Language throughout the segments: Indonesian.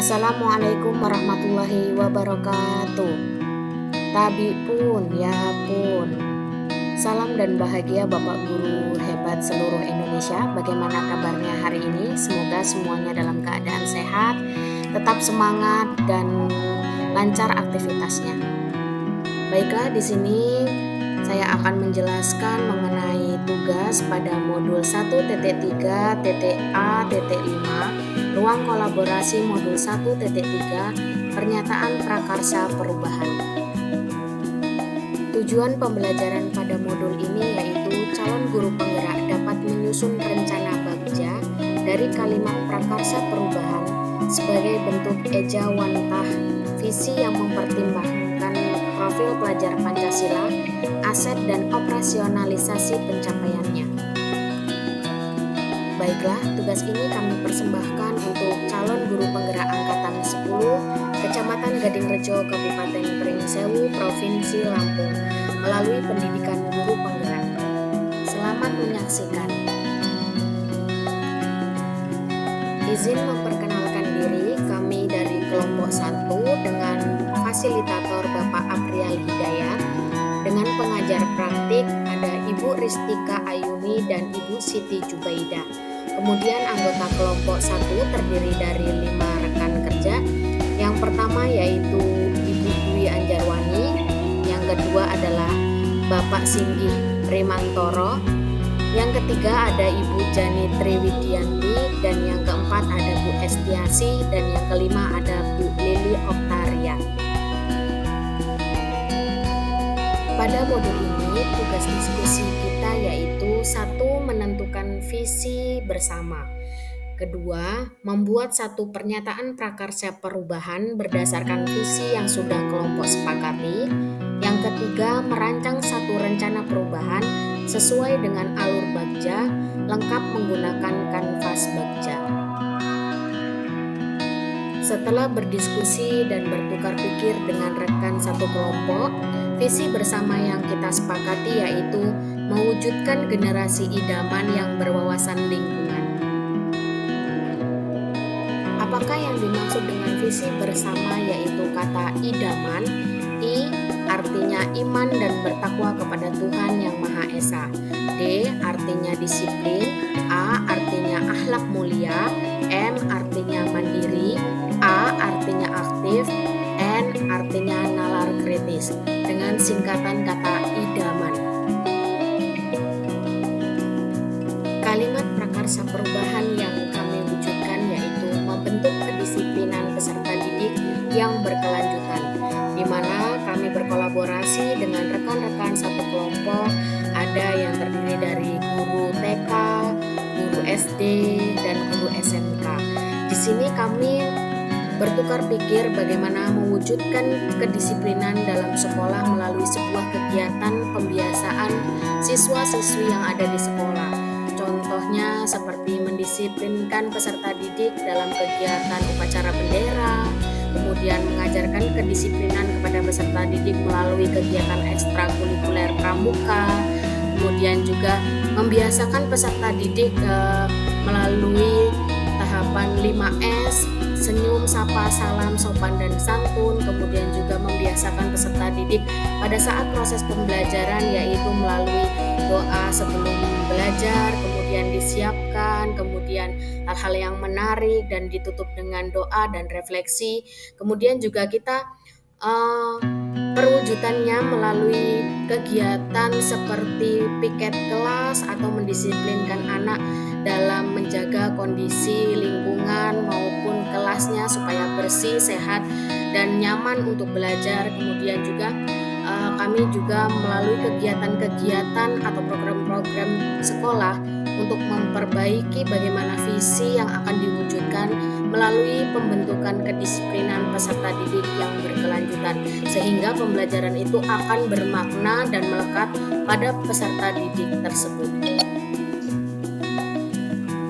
Assalamualaikum warahmatullahi wabarakatuh. Tabi pun, ya pun. Salam dan bahagia Bapak Guru hebat seluruh Indonesia. Bagaimana kabarnya hari ini? Semoga semuanya dalam keadaan sehat, tetap semangat dan lancar aktivitasnya. Baiklah, di sini saya akan menjelaskan mengenai tugas pada modul 1.3.A.5 ruang kolaborasi modul 1.3 pernyataan prakarsa perubahan. Tujuan pembelajaran pada modul ini yaitu calon guru penggerak dapat menyusun rencana bagja dari kalimat prakarsa perubahan sebagai bentuk ejawantah visi yang mempertimbangkan profil pelajar Pancasila, aset dan operasionalisasi pencapaiannya. Baiklah, tugas ini kami persembahkan untuk calon guru penggerak angkatan 10 Kecamatan Gadingrejo, Kabupaten Pringsewu, Provinsi Lampung melalui pendidikan guru penggerak. Selamat menyaksikan. Izin memperkenalkan diri, kami dari kelompok 1 dengan fasilitator Bapak Aprial Hidayat, dengan pengajar praktik ada Ibu Ristika Ayuni dan Ibu Siti Jubaidah. Kemudian anggota kelompok 1 terdiri dari 5 rekan kerja. Yang pertama yaitu Ibu Dwi Anjarwani, yang kedua adalah Bapak Singgih Primantoro, yang ketiga ada Ibu Jani Triwidianti, dan yang keempat ada Bu Estiasi, dan yang kelima ada Bu Lili Oktaria. Pada modul ini tugas diskusi kita yaitu 1. Menentukan visi bersama. Kedua, membuat satu pernyataan prakarsa perubahan berdasarkan visi yang sudah kelompok sepakati. Yang ketiga, merancang satu rencana perubahan sesuai dengan alur bagja, lengkap menggunakan kanvas bagja. Setelah berdiskusi dan bertukar pikir dengan rekan satu kelompok, visi bersama yang kita sepakati yaitu mewujudkan generasi idaman yang berwawasan lingkungan. Apakah yang dimaksud dengan visi bersama yaitu kata idaman? I artinya iman dan bertakwa kepada Tuhan Yang Maha Esa. D artinya disiplin. A artinya akhlak mulia. M artinya mandiri. A artinya aktif. N artinya nalar kritis. Dengan singkatan kata idaman. Kalimat prakarsa perubahan yang kami wujudkan yaitu membentuk kedisiplinan peserta didik yang berkelanjutan, di mana kami berkolaborasi dengan rekan-rekan satu kelompok, ada yang terdiri dari guru TK, guru SD, dan guru SMK. Di sini kami bertukar pikir bagaimana mewujudkan kedisiplinan dalam sekolah melalui sebuah kegiatan pembiasaan siswa-siswi yang ada di sekolah. Contohnya seperti mendisiplinkan peserta didik dalam kegiatan upacara bendera, kemudian mengajarkan kedisiplinan kepada peserta didik melalui kegiatan ekstrakurikuler pramuka, kemudian juga membiasakan peserta didik melalui tahapan 5S, senyum, sapa, salam, sopan, dan santun, kemudian juga membiasakan peserta didik pada saat proses pembelajaran yaitu melalui doa sebelum belajar, kemudian disiapkan, kemudian hal-hal yang menarik dan ditutup dengan doa dan refleksi. Kemudian juga kita perwujudannya melalui kegiatan seperti piket kelas atau mendisiplinkan anak dalam menjaga kondisi lingkungan maupun kelasnya supaya bersih, sehat, dan nyaman untuk belajar. Kemudian juga kami juga melalui kegiatan-kegiatan atau program-program sekolah untuk memperbaiki bagaimana visi yang akan diwujudkan melalui pembentukan kedisiplinan peserta didik yang berkelanjutan, sehingga pembelajaran itu akan bermakna dan melekat pada peserta didik tersebut.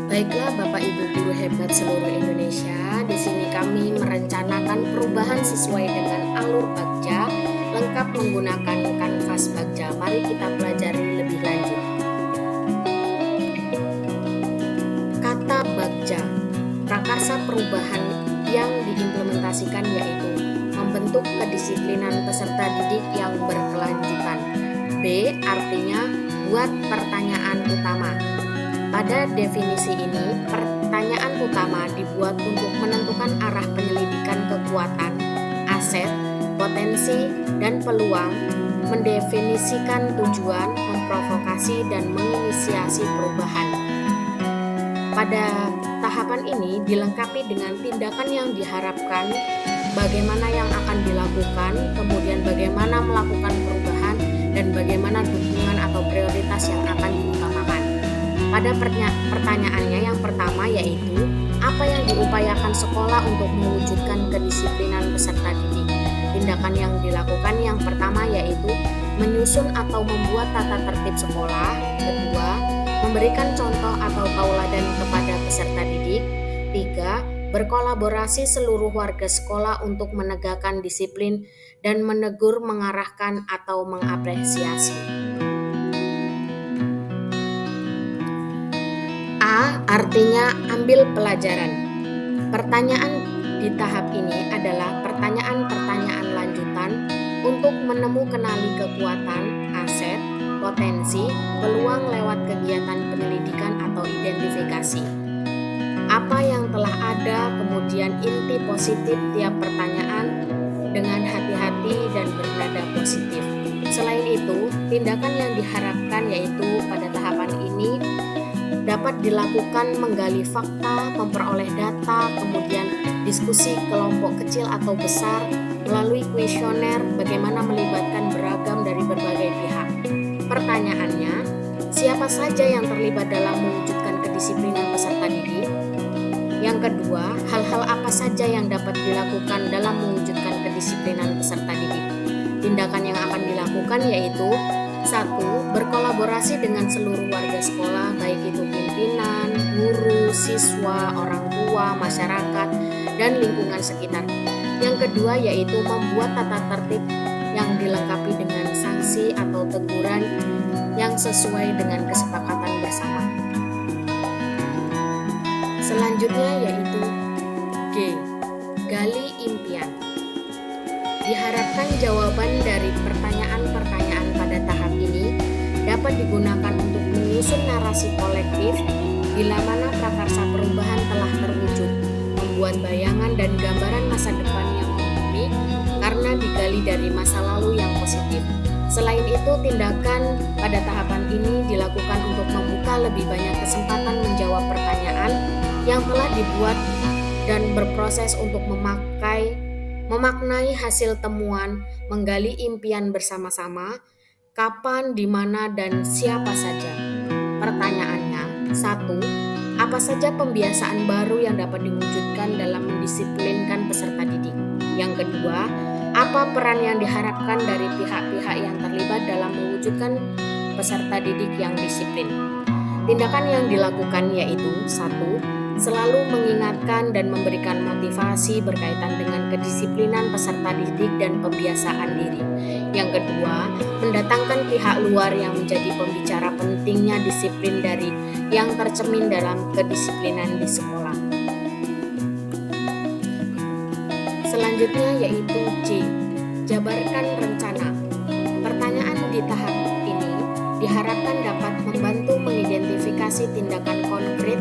Baiklah Bapak Ibu guru hebat seluruh Indonesia, di sini kami merencanakan perubahan sesuai dengan alur bagja, lengkap menggunakan kanvas bagja. Mari kita pelajari lebih lanjut. Kata bagja, prakarsa perubahan yang diimplementasikan yaitu membentuk kedisiplinan peserta didik yang berkelanjutan. B artinya buat pertanyaan utama. Pada definisi ini, pertanyaan utama dibuat untuk menentukan arah penyelidikan kekuatan, aset, potensi, dan peluang, mendefinisikan tujuan, memprovokasi, dan menginisiasi perubahan. Pada tahapan ini dilengkapi dengan tindakan yang diharapkan, bagaimana yang akan dilakukan, kemudian bagaimana melakukan perubahan, dan bagaimana dukungan atau prioritas yang akan diutamakan. Pada pertanyaannya yang pertama yaitu, apa yang diupayakan sekolah untuk mewujudkan kedisiplinan peserta didik? Tindakan yang dilakukan yang pertama yaitu menyusun atau membuat tata tertib sekolah. Kedua, memberikan contoh atau tauladan kepada peserta didik. Tiga, berkolaborasi seluruh warga sekolah untuk menegakkan disiplin dan menegur, mengarahkan, atau mengapresiasi. A artinya ambil pelajaran. Pertanyaan di tahap ini adalah pertanyaan-pertanyaan lanjutan untuk kenali kekuatan, aset, potensi, peluang lewat kegiatan penyelidikan atau identifikasi. Apa yang telah ada, kemudian inti positif tiap pertanyaan dengan hati-hati dan bernada positif. Selain itu, tindakan yang diharapkan yaitu pada tahapan ini dapat dilakukan menggali fakta, memperoleh data, kemudian diskusi kelompok kecil atau besar, melalui kuesioner, bagaimana melibatkan beragam dari berbagai pihak. Pertanyaannya, siapa saja yang terlibat dalam mewujudkan kedisiplinan peserta didik? Yang kedua, hal-hal apa saja yang dapat dilakukan dalam mewujudkan kedisiplinan peserta didik? Tindakan yang akan dilakukan yaitu 1. Berkolaborasi dengan seluruh warga sekolah, baik itu pimpinan, guru, siswa, orang tua, masyarakat, dan lingkungan sekitar. Yang kedua yaitu membuat tata tertib yang dilengkapi dengan sanksi atau teguran yang sesuai dengan kesepakatan bersama. Selanjutnya yaitu G. Gali impian. Diharapkan jawaban dari pertanyaan-pertanyaan pada tahap ini dapat digunakan untuk menyusun narasi kolektif bila mana prakarsa perubahan telah terwujud, membuat bayangan dan gambaran masa depan yang mumpuni karena digali dari masa lalu yang positif. Selain itu, tindakan pada tahapan ini dilakukan untuk membuka lebih banyak kesempatan menjawab pertanyaan yang telah dibuat dan berproses untuk memaknai hasil temuan, menggali impian bersama-sama, kapan, di mana, dan siapa saja. Pertanyaannya, 1. Apa saja pembiasaan baru yang dapat diwujudkan dalam mendisiplinkan peserta didik? Yang kedua, apa peran yang diharapkan dari pihak-pihak yang terlibat dalam mewujudkan peserta didik yang disiplin? Tindakan yang dilakukan yaitu 1. Selalu mengingatkan dan memberikan motivasi berkaitan dengan kedisiplinan peserta didik dan pembiasaan diri. Yang kedua, mendatangkan pihak luar yang menjadi pembicara pentingnya disiplin dari yang tercermin dalam kedisiplinan di sekolah. Selanjutnya yaitu C. Jabarkan rencana. Pertanyaan di tahap ini diharapkan dapat membantu mengidentifikasi tindakan konkret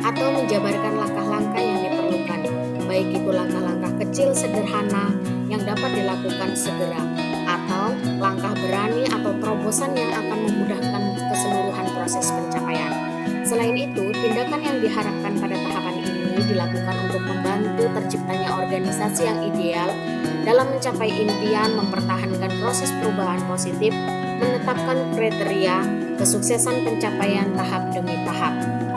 atau menjabarkan langkah-langkah yang diperlukan, baik itu langkah-langkah kecil sederhana yang dapat dilakukan segera, atau langkah berani atau terobosan yang akan memudahkan keseluruhan proses pencapaian. Selain itu, tindakan yang diharapkan pada tahapan ini dilakukan untuk membantu terciptanya organisasi yang ideal dalam mencapai impian, mempertahankan proses perubahan positif, menetapkan kriteria kesuksesan pencapaian tahap demi tahap.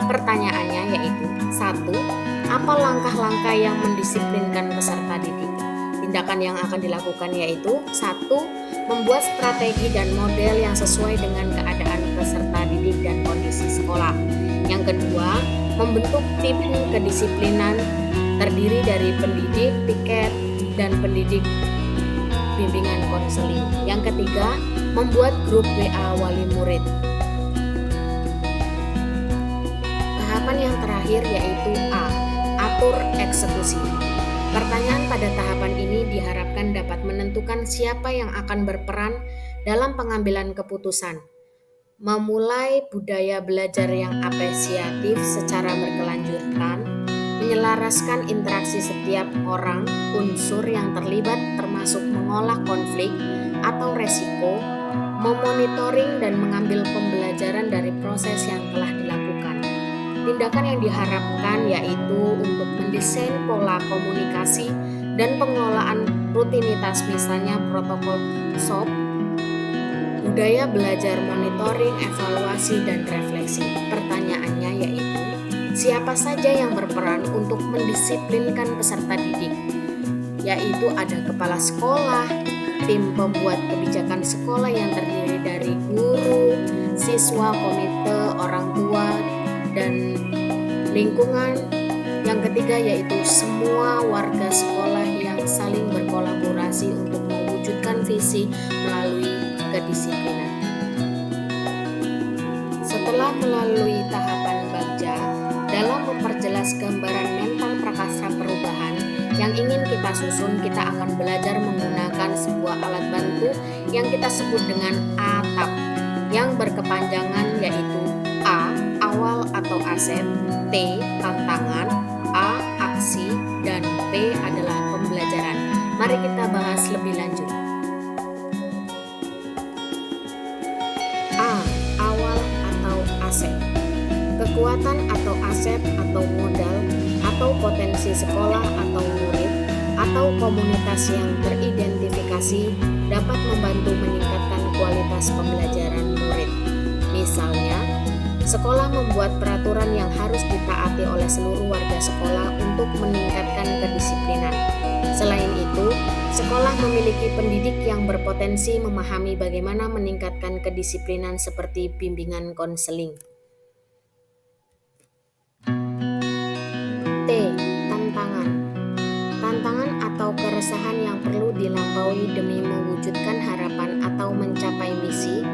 Pertanyaannya yaitu 1. Apa langkah-langkah yang mendisiplinkan peserta didik? Tindakan yang akan dilakukan yaitu 1. Membuat strategi dan model yang sesuai dengan keadaan peserta didik dan kondisi sekolah. Yang kedua, membentuk tim kedisiplinan terdiri dari pendidik, piket, dan pendidik bimbingan konseling. Yang ketiga, membuat grup WA wali murid. Tahapan yang terakhir yaitu A. Atur eksekusi. Pertanyaan pada tahapan ini diharapkan dapat menentukan siapa yang akan berperan dalam pengambilan keputusan, memulai budaya belajar yang apresiatif secara berkelanjutan, menyelaraskan interaksi setiap orang, unsur yang terlibat termasuk mengolah konflik atau resiko, memonitoring dan mengambil pembelajaran dari proses yang telah dilakukan. Tindakan yang diharapkan yaitu untuk mendesain pola komunikasi dan pengelolaan rutinitas, misalnya protokol SOP, budaya belajar, monitoring, evaluasi, dan refleksi. Pertanyaannya yaitu, siapa saja yang berperan untuk mendisiplinkan peserta didik? Yaitu ada kepala sekolah, tim pembuat kebijakan sekolah yang terdiri dari guru, siswa, komite, orang tua, dan lingkungan. Yang ketiga yaitu semua warga sekolah yang saling berkolaborasi untuk mewujudkan visi melalui kedisiplinan. Setelah melalui tahapan bagja dalam memperjelas gambaran mental prakarsa perubahan yang ingin kita susun, kita akan belajar menggunakan sebuah alat bantu yang kita sebut dengan ATAP yang berkepanjangan yaitu A. Awal atau aset, T. Tantangan, A. Aksi, dan P adalah pembelajaran. Mari kita bahas lebih lanjut. A. Awal atau aset. Kekuatan atau aset atau modal atau potensi sekolah atau murid atau komunitas yang teridentifikasi dapat membantu meningkatkan kualitas pembelajaran murid. Misalnya, sekolah membuat peraturan yang harus ditaati oleh seluruh warga sekolah untuk meningkatkan kedisiplinan. Selain itu, sekolah memiliki pendidik yang berpotensi memahami bagaimana meningkatkan kedisiplinan seperti bimbingan konseling. T. Tantangan. Tantangan atau keresahan yang perlu dilampaui demi mewujudkan harapan atau mencapai misi.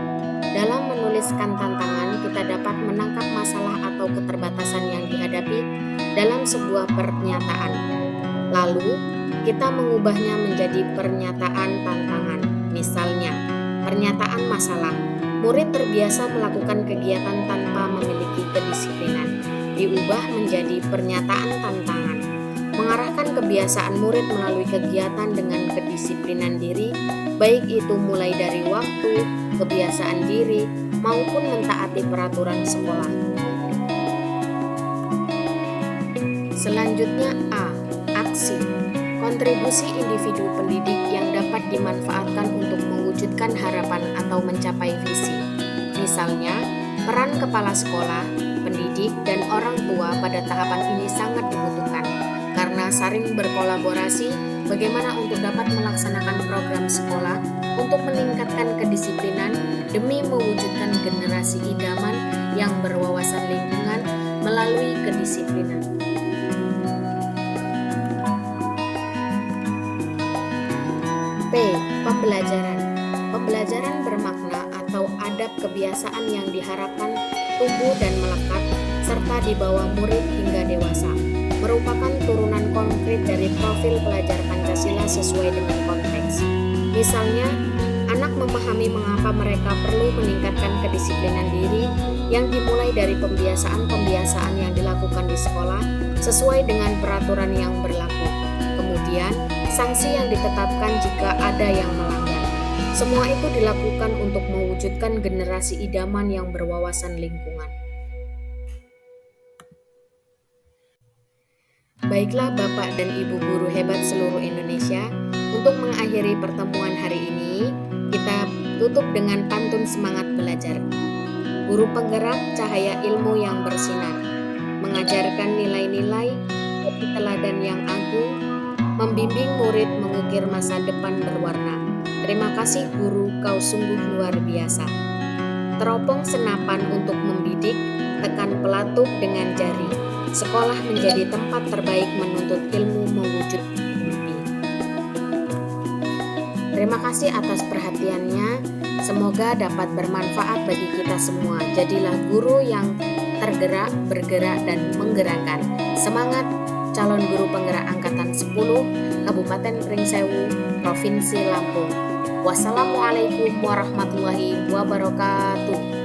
Dalam menuliskan tantangan, kita dapat menangkap masalah atau keterbatasan yang dihadapi dalam sebuah pernyataan. Lalu, kita mengubahnya menjadi pernyataan tantangan. Misalnya, pernyataan masalah. Murid terbiasa melakukan kegiatan tanpa memiliki kedisiplinan. Diubah menjadi pernyataan tantangan. Mengarahkan kebiasaan murid melalui kegiatan dengan kedisiplinan diri, baik itu mulai dari waktu, kebiasaan diri, maupun mentaati peraturan sekolah. Selanjutnya A. Aksi. Kontribusi individu pendidik yang dapat dimanfaatkan untuk mewujudkan harapan atau mencapai visi. Misalnya, peran kepala sekolah, pendidik, dan orang tua pada tahapan ini sangat dibutuhkan karena saling berkolaborasi bagaimana untuk dapat melaksanakan program sekolah untuk meningkatkan kedisiplinan demi mewujudkan generasi idaman yang berwawasan lingkungan melalui kedisiplinan. P. Pembelajaran. Pembelajaran bermakna atau adab kebiasaan yang diharapkan tumbuh dan melekat serta dibawa murid hingga dewasa, merupakan turunan konkret dari profil pelajar Pancasila sesuai dengan konteks. Misalnya, anak memahami mengapa mereka perlu meningkatkan kedisiplinan diri yang dimulai dari pembiasaan-pembiasaan yang dilakukan di sekolah sesuai dengan peraturan yang berlaku. Kemudian, sanksi yang ditetapkan jika ada yang melanggar. Semua itu dilakukan untuk mewujudkan generasi idaman yang berwawasan lingkungan. Baiklah Bapak dan Ibu guru hebat seluruh Indonesia, untuk mengakhiri pertemuan hari ini, kita tutup dengan pantun semangat belajar. Guru penggerak cahaya ilmu yang bersinar, mengajarkan nilai-nilai, teladan yang agung, membimbing murid mengukir masa depan berwarna. Terima kasih guru, kau sungguh luar biasa. Teropong senapan untuk membidik, tekan pelatuk dengan jari. Sekolah menjadi tempat terbaik menuntut ilmu mewujud mimpi. Terima kasih atas perhatiannya. Semoga dapat bermanfaat bagi kita semua. Jadilah guru yang tergerak, bergerak, dan menggerakkan. Semangat calon guru penggerak angkatan 10 Kabupaten Pringsewu, Provinsi Lampung. Wassalamualaikum warahmatullahi wabarakatuh.